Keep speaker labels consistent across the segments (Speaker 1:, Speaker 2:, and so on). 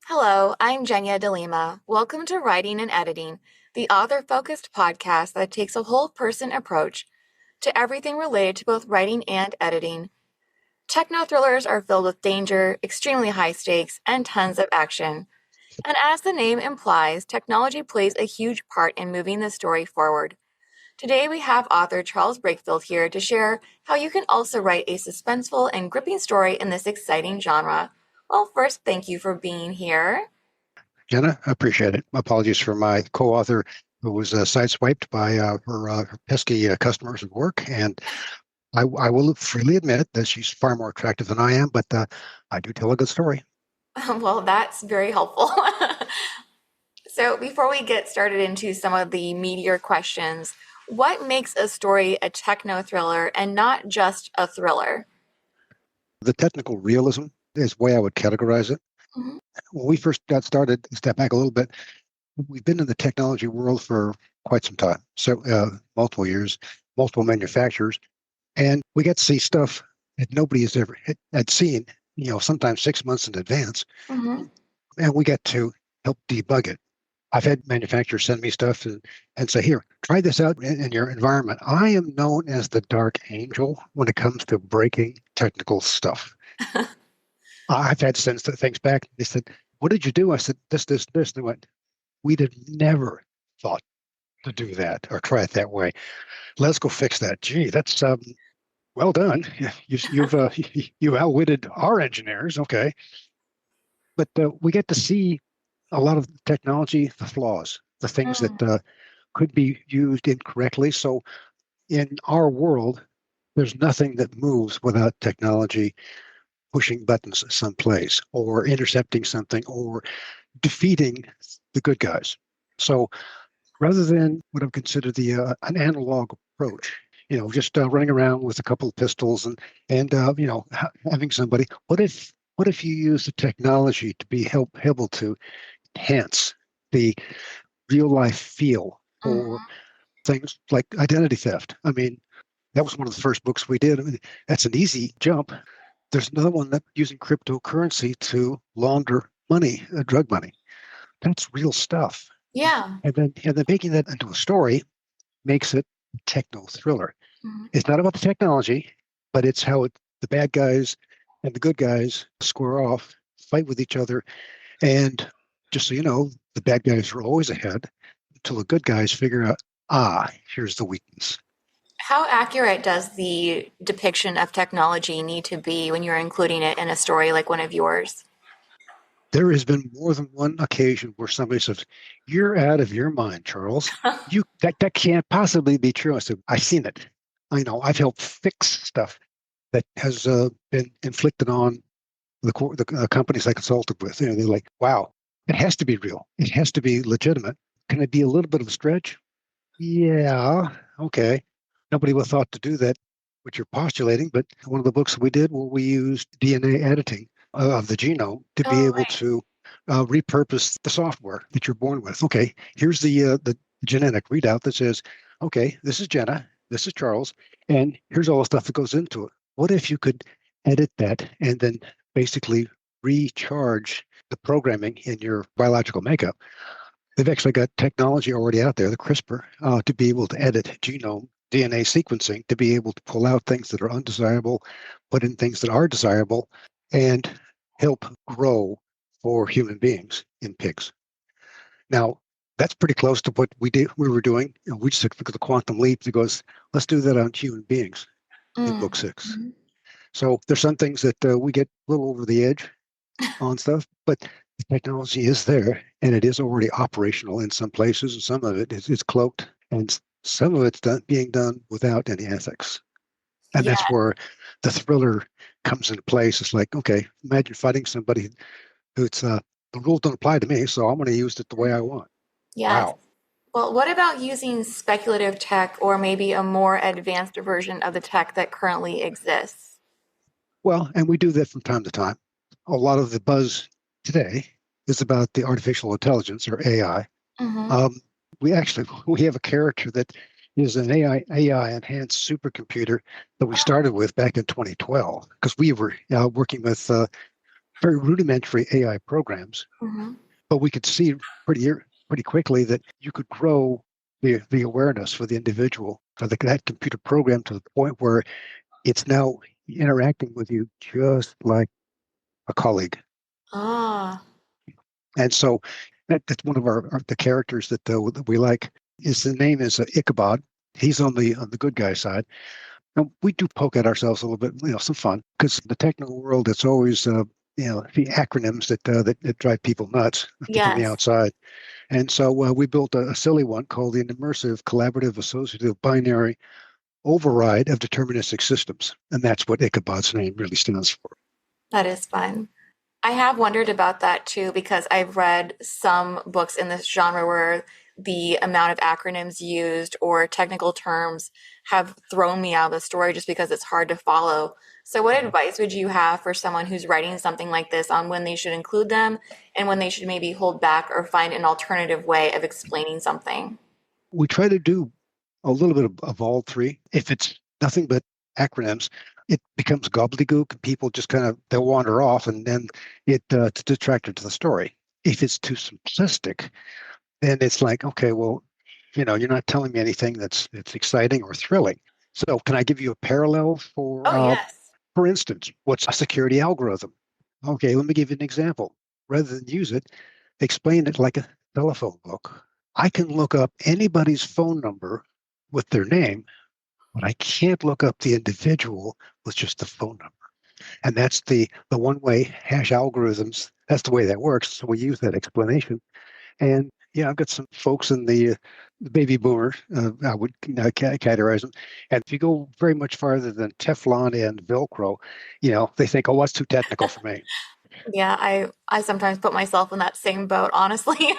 Speaker 1: Hello, I'm Jenya DeLima. Welcome to Writing and Editing, the author-focused podcast that takes a whole-person approach to everything related to both writing and editing. Techno thrillers are filled with danger, extremely high stakes, and tons of action. And as the name implies, technology plays a huge part in moving the story forward. Today we have author Charles Breakfield here to share how you can also write a suspenseful and gripping story in this exciting genre. Well, first, thank you for being here.
Speaker 2: Jenna, I appreciate it. Apologies for my co-author who was sideswiped by her pesky customers at work. And I will freely admit that she's far more attractive than I am, but I do tell a good story.
Speaker 1: Well, that's very helpful. So, before we get started into some of the meatier questions, what makes a story a techno thriller and not just a thriller?
Speaker 2: The technical realism is the way I would categorize it.
Speaker 1: Mhm.
Speaker 2: When we first got started, step back a little bit, we've been in the technology world for quite some time, so multiple years, multiple manufacturers, and we get to see stuff that nobody has ever had seen, sometimes 6 months in advance,
Speaker 1: Mhm.
Speaker 2: and we get to help debug it. I've had manufacturers send me stuff and say, here, try this out in your environment. I am known as the dark angel when it comes to breaking technical stuff. I've had send things back. They said, what did you do? I said, this. They went, we'd have never thought to do that or try it that way. Let's go fix that. Gee, that's well done. You've you outwitted our engineers. Okay, but we get to see a lot of the technology, the flaws, the things
Speaker 1: Mm.
Speaker 2: that could be used incorrectly. So in our world, there's nothing that moves without technology pushing buttons someplace or intercepting something or defeating the good guys. So rather than what I've considered the an analog approach, just running around with a couple of pistols and having somebody. What if you use the technology to be able to enhance the real life feel for
Speaker 1: Mhm.
Speaker 2: things like identity theft? I mean, that was one of the first books we did. I mean, that's an easy jump. There's another one that using cryptocurrency to launder money, drug money. That's real stuff.
Speaker 1: Yeah.
Speaker 2: And then making that into a story makes it a techno thriller.
Speaker 1: Mhm.
Speaker 2: It's not about the technology, but it's how the bad guys and the good guys square off, fight with each other, and just so you know, the bad guys are always ahead until the good guys figure out, here's the weakness.
Speaker 1: How accurate does the depiction of technology need to be when you're including it in a story like one of yours?
Speaker 2: There has been more than one occasion where somebody says, "You're out of your mind, Charles. That can't possibly be true." I said, "I've seen it. I know. I've helped fix stuff that has been inflicted on the companies I consulted with. They're like, wow, it has to be real. It has to be legitimate. Can it be a little bit of a stretch? Yeah, okay. Nobody would have thought to do that, what you're postulating, but one of the books we did where we used DNA editing of the genome to be
Speaker 1: Oh,
Speaker 2: able
Speaker 1: right.
Speaker 2: to repurpose the software that you're born with. Okay, here's the genetic readout that says, okay, this is Jenna, this is Charles, and here's all the stuff that goes into it. What if you could edit that and then basically recharge the programming in your biological makeup? They've actually got technology already out there, the CRISPR, to be able to edit genome DNA sequencing to be able to pull out things that are undesirable, put in things that are desirable, and help grow for human beings in pigs. Now, that's pretty close to what we were doing. We just took the quantum leap that goes, let's do that on human beings in book
Speaker 1: Mm.
Speaker 2: six.
Speaker 1: Mhm.
Speaker 2: So there's some things that we get a little over the edge on stuff, but the technology is there and it is already operational in some places, and some of it is cloaked, and some of it's being done without any ethics. And
Speaker 1: Yeah.
Speaker 2: that's where the thriller comes into place. It's like, okay, imagine fighting somebody who's the rules don't apply to me, so I'm going to use it the way I want.
Speaker 1: Yes.
Speaker 2: Wow.
Speaker 1: Well, what about using speculative tech or maybe a more advanced version of the tech that currently exists?
Speaker 2: Well, and we do that from time to time. A lot of the buzz today is about the artificial intelligence or AI.
Speaker 1: Hmm.
Speaker 2: Um, we have a character that is an AI enhanced supercomputer that we started with back in 2012 because we were working with very rudimentary AI programs,
Speaker 1: Hmm.
Speaker 2: but we could see pretty quickly that you could grow the awareness for the individual for that computer program to the point where it's now interacting with you just like a colleague.
Speaker 1: Ah,
Speaker 2: And so that's one of the characters that we like. His name is Ichabod. He's on the good guy side. And we do poke at ourselves a little bit, some fun, because in the technical world, it's always the acronyms that drive people nuts from the
Speaker 1: yes.
Speaker 2: outside. And so we built a silly one called the Immersive Collaborative Associative Binary Override of Deterministic Systems, and that's what Ichabod's name really stands for.
Speaker 1: That is fun. I have wondered about that too because I've read some books in this genre where the amount of acronyms used or technical terms have thrown me out of the story just because it's hard to follow. So, what advice would you have for someone who's writing something like this on when they should include them and when they should maybe hold back or find an alternative way of explaining something?
Speaker 2: We try to do a little bit of all three. If it's nothing but acronyms, it becomes gobbledygook. People just they'll wander off, and then it's a detractor to the story. If it's too simplistic, then it's like, okay, well, you're not telling me anything that's exciting or thrilling. So, can I give you a parallel
Speaker 1: Oh, yes.
Speaker 2: for instance, what's a security algorithm? Okay, let me give you an example. Rather than use it, explain it like a telephone book. I can look up anybody's phone number with their name, but I can't look up the individual with just the phone number. And that's the one-way hash algorithms. That's the way that works. So we use that explanation. And yeah, I've got some folks in the baby boomer, I would categorize them. And if you go very much farther than Teflon and Velcro, they think, oh, that's too technical for me.
Speaker 1: Yeah, I sometimes put myself in that same boat, honestly.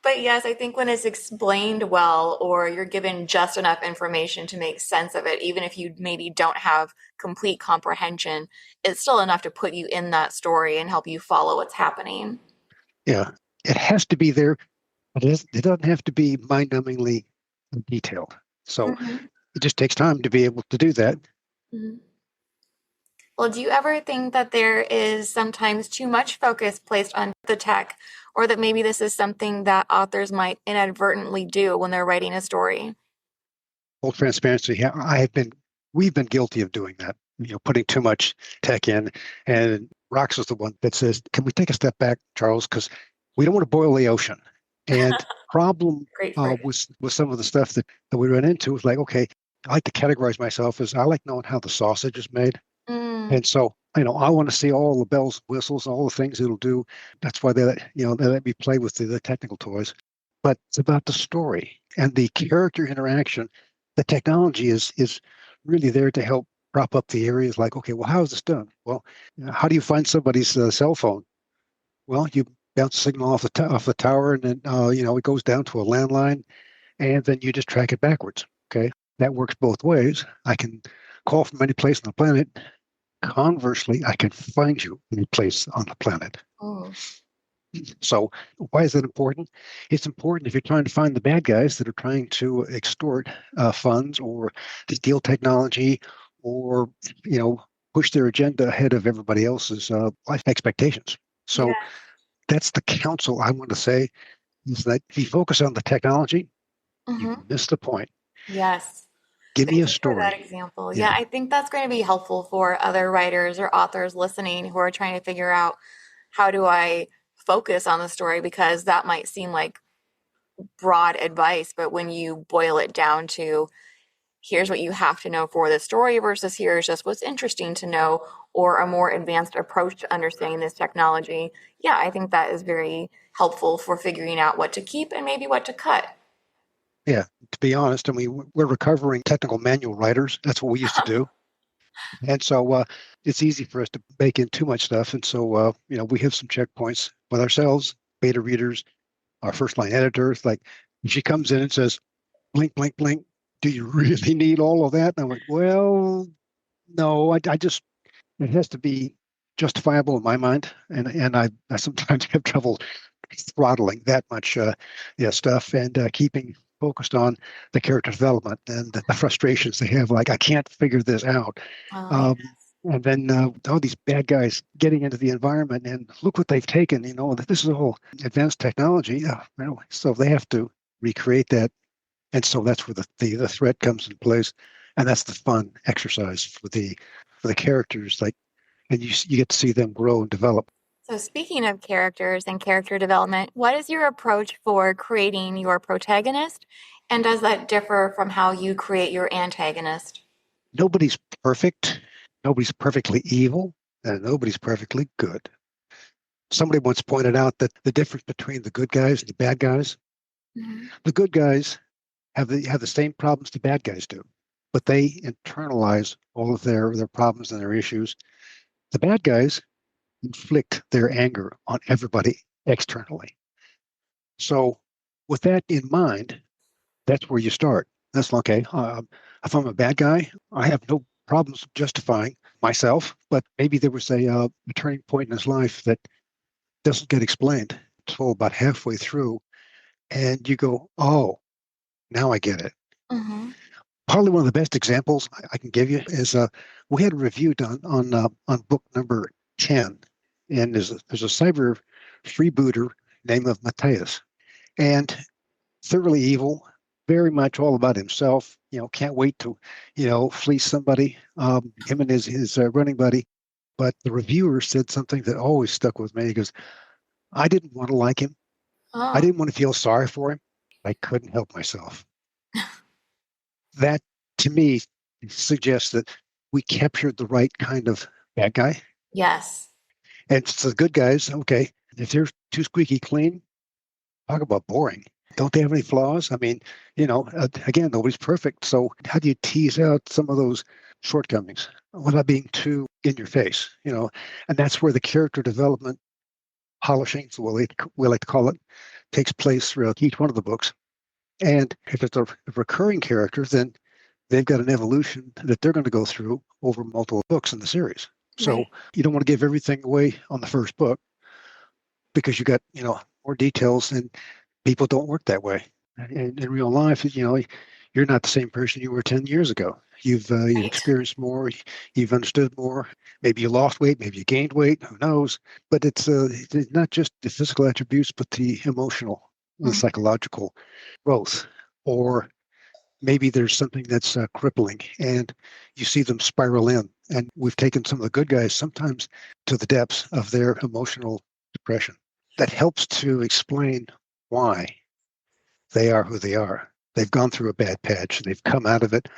Speaker 1: But yes, I think when it's explained well, or you're given just enough information to make sense of it, even if you maybe don't have complete comprehension, it's still enough to put you in that story and help you follow what's happening.
Speaker 2: Yeah, it has to be there, but it doesn't have to be mind-numbingly detailed. So
Speaker 1: Hmm.
Speaker 2: it just takes time to be able to do that.
Speaker 1: Hmm. Well, do you ever think that there is sometimes too much focus placed on the tech, or that maybe this is something that authors might inadvertently do when they're writing a story?
Speaker 2: Full transparency, we've been guilty of doing that, putting too much tech in. And Rox is the one that says, can we take a step back, Charles? Because we don't want to boil the ocean. And problem
Speaker 1: Great phrase.
Speaker 2: with some of the stuff that we run into is like, okay, I like to categorize myself as I like knowing how the sausage is made.
Speaker 1: Mm,
Speaker 2: And so, I want to see all the bells, whistles, all the things it'll do. That's why they let me play with the technical toys. But it's about the story and the character interaction. The technology is really there to help prop up the areas. Like, okay, well, how is this done? Well, how do you find somebody's cell phone? Well, you bounce a signal off the tower, and then it goes down to a landline, and then you just track it backwards. Okay, that works both ways. I can call from any place on the planet. Conversely, I can find you any place on the planet.
Speaker 1: mm,
Speaker 2: So, why is that important? It's important if you're trying to find the bad guys that are trying to extort funds or steal technology or, you know, push their agenda ahead of everybody else's life expectations. So,
Speaker 1: yeah.
Speaker 2: that's the counsel I want to say is that if you focus on the technology, you
Speaker 1: Hmm.
Speaker 2: miss the point.
Speaker 1: Yes.
Speaker 2: Give me
Speaker 1: Thank
Speaker 2: a
Speaker 1: you for that
Speaker 2: story.
Speaker 1: example. Yeah,
Speaker 2: Yeah.
Speaker 1: I think that's going to be helpful for other writers or authors listening who are trying to figure out how do I focus on the story because that might seem like broad advice, but when you boil it down to here's what you have to know for the story versus here's just what's interesting to know or a more advanced approach to understanding this technology, yeah, I think that is very helpful for figuring out what to keep and maybe what to cut.
Speaker 2: Yeah. To be honest, I mean, we're recovering technical manual writers. That's what we used to do. And so it's easy for us to bake in too much stuff. And so, we have some checkpoints with ourselves, beta readers, our first line editors. Like she comes in and says, blink, blink, blink. Do you really need all of that? And I'm like, well, no, I just, it has to be justifiable in my mind. And I sometimes have trouble throttling that much stuff and keeping focused on the character development and the frustrations they have. Like, I can't figure this out.
Speaker 1: Oh,
Speaker 2: Um,
Speaker 1: yes.
Speaker 2: And then all these bad guys getting into the environment, and look what they've taken. This is all advanced technology. So they have to recreate that, and so that's where the threat comes in place, and that's the fun exercise for the characters. Like, and you get to see them grow and develop.
Speaker 1: So, speaking of characters and character development, what is your approach for creating your protagonist? And does that differ from how you create your antagonist?
Speaker 2: Nobody's perfect. Nobody's perfectly evil, and nobody's perfectly good. Somebody once pointed out that the difference between the good guys and the bad guys,
Speaker 1: Mhm.
Speaker 2: the good guys have the same problems the bad guys do, but they internalize all of their problems and their issues. The bad guys inflict their anger on everybody externally. So, with that in mind, that's where you start. That's okay. If I'm a bad guy, I have no problems justifying myself, but maybe there was a turning point in his life that doesn't get explained until about halfway through, and you go, "Oh, now I get it."
Speaker 1: Mhm.
Speaker 2: Probably one of the best examples I can give you is we had a review done on book number 10, and there's a cyber freebooter named of Matthias, and thoroughly evil, very much all about himself. Can't wait to fleece somebody. Him and his running buddy. But the reviewer said something that always stuck with me. He goes, "I didn't want to like him. I
Speaker 1: Oh,
Speaker 2: didn't want to feel sorry for him. I couldn't help myself." That, to me, suggests that we captured the right kind of bad guy.
Speaker 1: yes.
Speaker 2: And so the good guys, okay, if they're too squeaky clean, talk about boring. Don't they have any flaws? I mean, again, nobody's perfect. So how do you tease out some of those shortcomings without being too in your face? And that's where the character development polishing, so we like to call it, takes place throughout each one of the books. And if it's a recurring character, then they've got an evolution that they're going to go through over multiple books in the series. So
Speaker 1: Right.
Speaker 2: you don't want to give everything away on the first book because you got, more details, and people don't work that way. In real life, you're not the same person you were 10 years ago. You've
Speaker 1: Right.
Speaker 2: experienced more, you've understood more. Maybe you lost weight, maybe you gained weight, who knows? But it's not just the physical attributes, but the emotional, the
Speaker 1: Mhm.
Speaker 2: psychological growth. Or maybe there's something that's crippling, and you see them spiral in. And we've taken some of the good guys sometimes to the depths of their emotional depression. That helps to explain why they are who they are. They've gone through a bad patch, they've come out of it.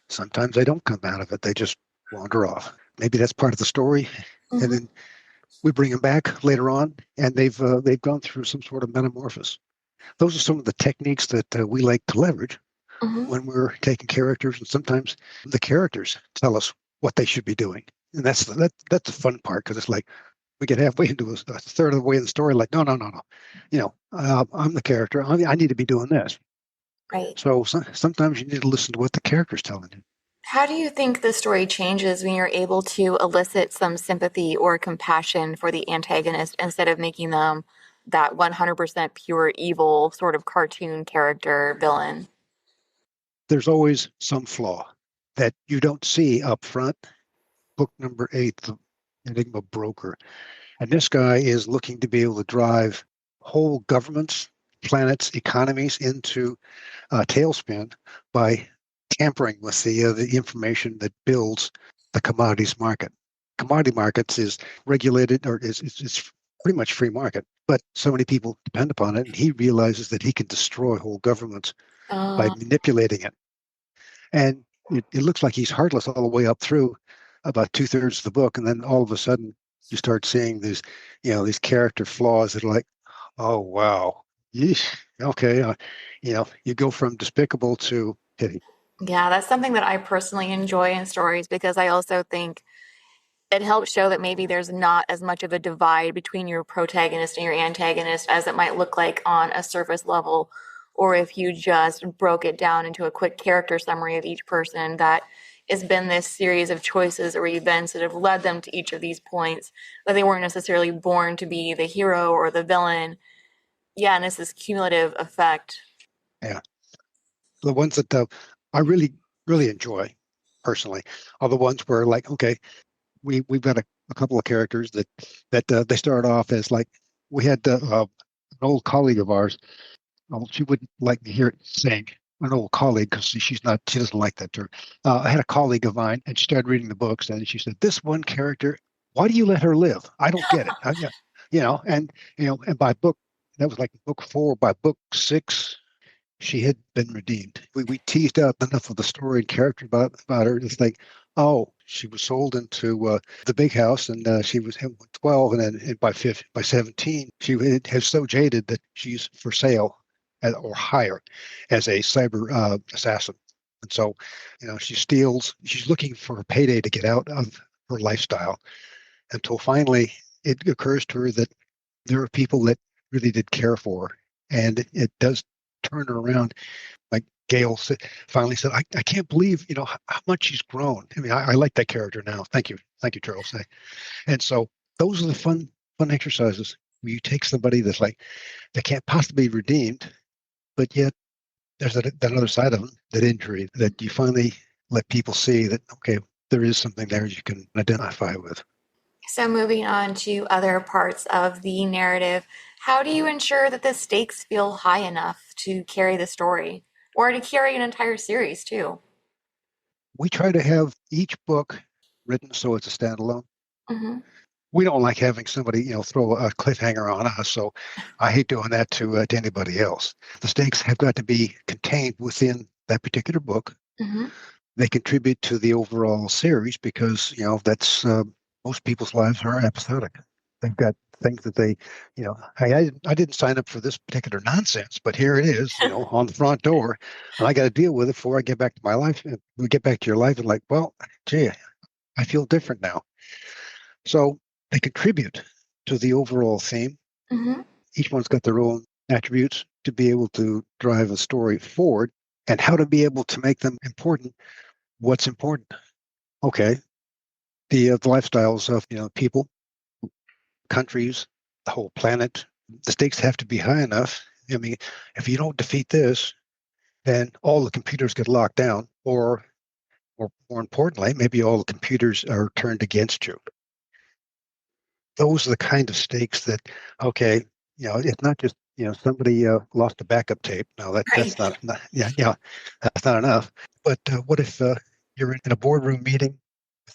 Speaker 2: Sometimes they don't come out of it, they just wander off. Maybe that's part of the story. And
Speaker 1: Mhm.
Speaker 2: then we bring them back later on, and they've gone through some sort of metamorphosis. Those are some of the techniques that we like to leverage
Speaker 1: Mhm.
Speaker 2: when we're taking characters, and sometimes the characters tell us what they should be doing, and that's the fun part, because it's like we get halfway into a third of the way in the story, like, no, no, no, no, I'm the character. I need to be doing this.
Speaker 1: Right.
Speaker 2: So sometimes you need to listen to what the character's telling you.
Speaker 1: How do you think the story changes when you're able to elicit some sympathy or compassion for the antagonist instead of making them that 100% pure evil sort of cartoon character villain?
Speaker 2: There's always some flaw that you don't see up front. Book number 8, the Enigma broker, and this guy is looking to be able to drive whole governments, planets, economies into tailspin by tampering with the information that builds the commodities market. Commodity markets is regulated, or is pretty much free market, but so many people depend upon it, and he realizes that he can destroy whole governments by
Speaker 1: Uh,
Speaker 2: manipulating it. And it looks like he's heartless all the way up through about two-thirds of the book, and then all of a sudden you start seeing these character flaws that are like, oh wow, yeesh, okay, you go from despicable to pity.
Speaker 1: yeah, that's something that I personally enjoy in stories because I also think it helps show that maybe there's not as much of a divide between your protagonist and your antagonist as it might look like on a surface level, or if you just broke it down into a quick character summary of each person, that it's been this series of choices or events that have led them to each of these points, that they weren't necessarily born to be the hero or the villain. Yeah, and it's this cumulative effect.
Speaker 2: Yeah, the ones that I really really enjoy personally are the ones where, like, okay, we've got a couple of characters that they start off as like we had an old colleague of ours. Well, she wouldn't like me hear it saying an old colleague because she doesn't like that term. I had a colleague of mine, and she started reading the books, and she said, "This one character, why do you let her live? I don't get it." Yeah, and by book that was like book 4. By book 6, she had been redeemed. We teased out enough of the story and character about her. It's like, oh, she was sold into the big house, and she was 12, and then by 17, she has so jaded that she's for sale or hire as a cyber assassin. And so, she steals. She's looking for a payday to get out of her lifestyle until finally it occurs to her that there are people that really did care for her, and it does turn her around. Like Gail finally said, I can't believe how much she's grown. I mean, I like that character now. Thank you, Charles. And so those are the fun exercises where you take somebody that's like they can't possibly be redeemed, but yet there's that other side of them, that injury that you finally let people see that okay, there is something there you can identify with.
Speaker 1: So, moving on to other parts of the narrative, how do you ensure that the stakes feel high enough to carry the story or to carry an entire series, too?
Speaker 2: We try to have each book written so it's a standalone.
Speaker 1: Mm-hmm.
Speaker 2: We don't like having somebody, throw a cliffhanger on us. So I hate doing that to anybody else. The stakes have got to be contained within that particular book.
Speaker 1: Mm-hmm.
Speaker 2: They contribute to the overall series because, that's most people's lives are episodic. They've got things that they, hey, I didn't sign up for this particular nonsense, but here it is, on the front door, and I got to deal with it before I get back to my life. And we get back to your life and like, well, gee, I feel different now. So they contribute to the overall theme.
Speaker 1: Mm-hmm.
Speaker 2: Each one's got their own attributes to be able to drive a story forward and how to be able to make them important. What's important? Okay, the lifestyles of people, countries, the whole planet. The stakes have to be high enough. I mean, if you don't defeat this, then all the computers get locked down, or more importantly, maybe all the computers are turned against you. Those are the kind of stakes that, okay, it's not just, somebody lost a backup tape. No, that's
Speaker 1: Right.
Speaker 2: not yeah, that's not enough. But what if you're in a boardroom meeting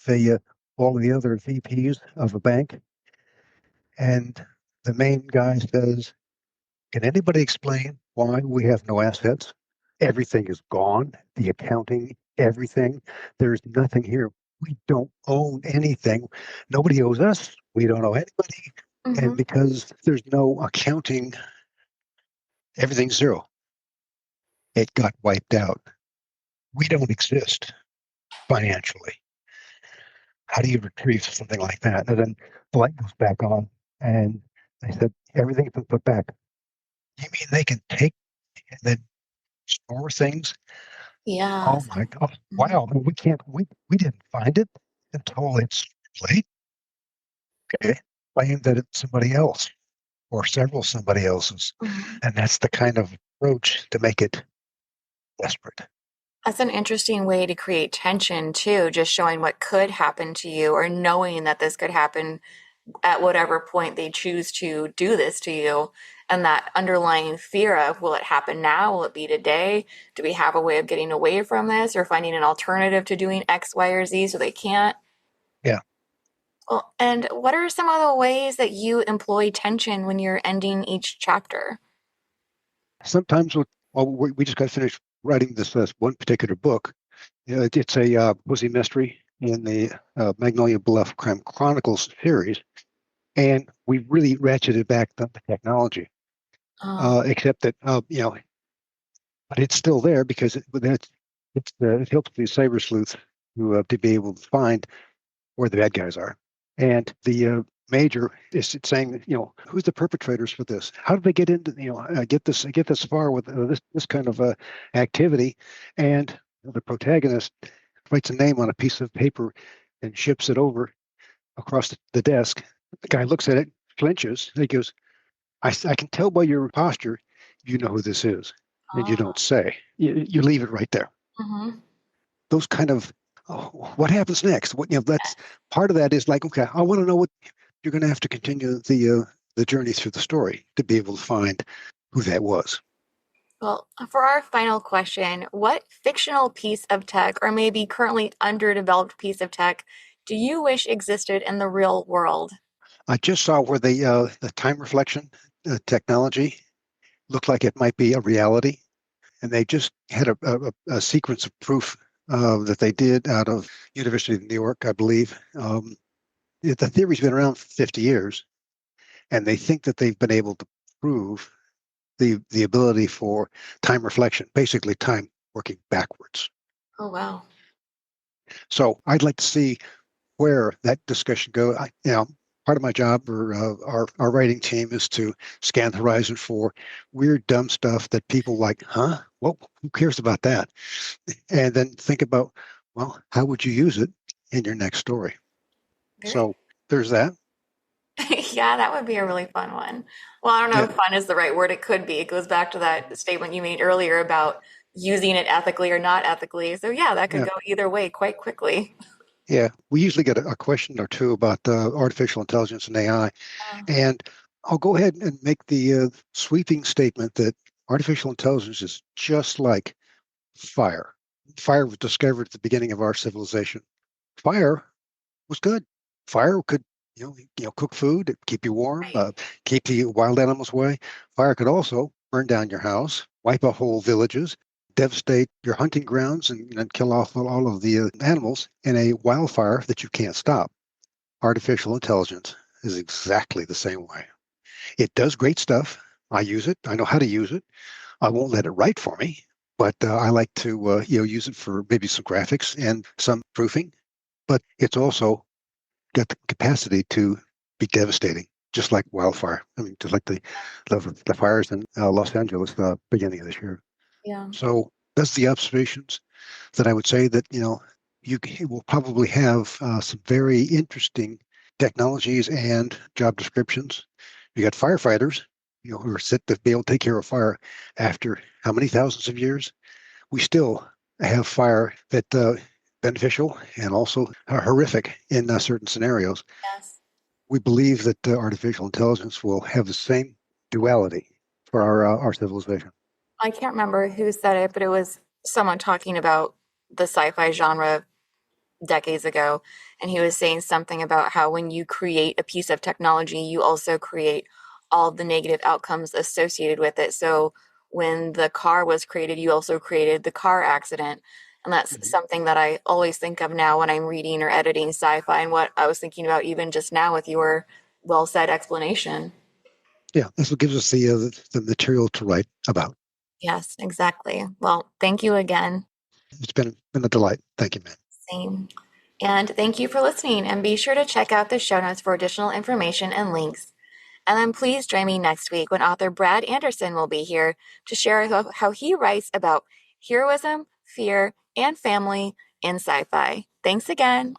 Speaker 2: with all of the other VPs of a bank, and the main guy says, can anybody explain why we have no assets? Everything is gone, the accounting, everything. There's nothing here. We don't own anything. Nobody owes us. We don't owe anybody. And
Speaker 1: Mm-hmm.
Speaker 2: because there's no accounting, everything's zero. It got wiped out. We don't exist financially. How do you retrieve something like that? And then the light goes back on, and they said, everything's been put back. You mean they can take and then store things?
Speaker 1: Yeah.
Speaker 2: Oh my God. Wow. We can't, we didn't find it until it's late. Okay. Claim that it's somebody else or several somebody else's.
Speaker 1: Mm-hmm.
Speaker 2: And that's the kind of approach to make it desperate.
Speaker 1: That's an interesting way to create tension, too, just showing what could happen to you or knowing that this could happen at whatever point they choose to do this to you. And that underlying fear of, will it happen now? Will it be today? Do we have a way of getting away from this or finding an alternative to doing X, Y, or Z so they can't?
Speaker 2: Yeah.
Speaker 1: Well, and what are some of the ways that you employ tension when you're ending each chapter?
Speaker 2: Sometimes we just got finished writing this one particular book. It's a cozy mystery in the Magnolia Bluff Crime Chronicles series. And we really ratcheted back the technology,
Speaker 1: Oh,
Speaker 2: except that, but it's still there because it helps the cyber sleuth to be able to find where the bad guys are. And the major is saying that, who's the perpetrators for this? How did they get into, get this far with this kind of activity? And the protagonist writes a name on a piece of paper and ships it over across the desk. The guy looks at it, flinches, and he goes, I can tell by your posture, you know who this is. And you
Speaker 1: oh.
Speaker 2: don't say. You leave it right there.
Speaker 1: Mm-hmm.
Speaker 2: Those kind of oh, what happens next? That's part of that is like, okay, I want to know what you're going to have to continue the journey through the story to be able to find who that was.
Speaker 1: Well, for our final question, what fictional piece of tech, or maybe currently underdeveloped piece of tech, do you wish existed in the real world?
Speaker 2: I just saw where the time reflection technology looked like it might be a reality, and they just had a sequence of proof that they did out of University of New York, I believe. The theory's been around for 50 years, and they think that they've been able to prove the ability for time reflection, basically time working backwards.
Speaker 1: Oh, wow.
Speaker 2: So I'd like to see where that discussion goes. Part of my job or our writing team is to scan the horizon for weird, dumb stuff that people like, huh? Well, who cares about that? And then think about, well, how would you use it in your next story?
Speaker 1: Very,
Speaker 2: So there's that.
Speaker 1: yeah, that would be a really fun one. Well, I don't know
Speaker 2: Yeah,
Speaker 1: if fun is the right word. It could be. It goes back to that statement you made earlier about using it ethically or not ethically. So, yeah, that could
Speaker 2: yeah,
Speaker 1: go either way quite quickly.
Speaker 2: yeah. We usually get a question or two about artificial intelligence and AI,
Speaker 1: Uh,
Speaker 2: and I'll go ahead and make the sweeping statement that artificial intelligence is just like fire. Fire was discovered at the beginning of our civilization. Fire was good. Fire could, cook food, keep you warm,
Speaker 1: right.
Speaker 2: keep the wild animals away. Fire could also burn down your house, wipe out whole villages, devastate your hunting grounds, and kill off all of the animals in a wildfire that you can't stop. Artificial intelligence is exactly the same way. It does great stuff. I use it. I know how to use it. I won't let it write for me, but I like to use it for maybe some graphics and some proofing. But it's also got the capacity to be devastating, just like wildfire. I mean, just like the fires in Los Angeles beginning of this year.
Speaker 1: Yeah.
Speaker 2: So that's the observations that I would say that will probably have some very interesting technologies and job descriptions. You got firefighters, who are set to be able to take care of fire after how many thousands of years? We still have fire that beneficial and also horrific in certain scenarios.
Speaker 1: Yes.
Speaker 2: We believe that artificial intelligence will have the same duality for our civilization.
Speaker 1: I can't remember who said it, but it was someone talking about the sci-fi genre decades ago, and he was saying something about how when you create a piece of technology, you also create all the negative outcomes associated with it. So when the car was created, you also created the car accident. And that's
Speaker 2: Mhm.
Speaker 1: something that I always think of now when I'm reading or editing sci-fi, and what I was thinking about even just now with your well said explanation.
Speaker 2: Yeah, that's what gives us the material to write about.
Speaker 1: Yes, exactly. Well, thank you again.
Speaker 2: It's been a delight. Thank you, man.
Speaker 1: Same. And thank you for listening. And be sure to check out the show notes for additional information and links. And then please join me next week when author Brad Anderson will be here to share how he writes about heroism, fear, and family in sci fi. Thanks again.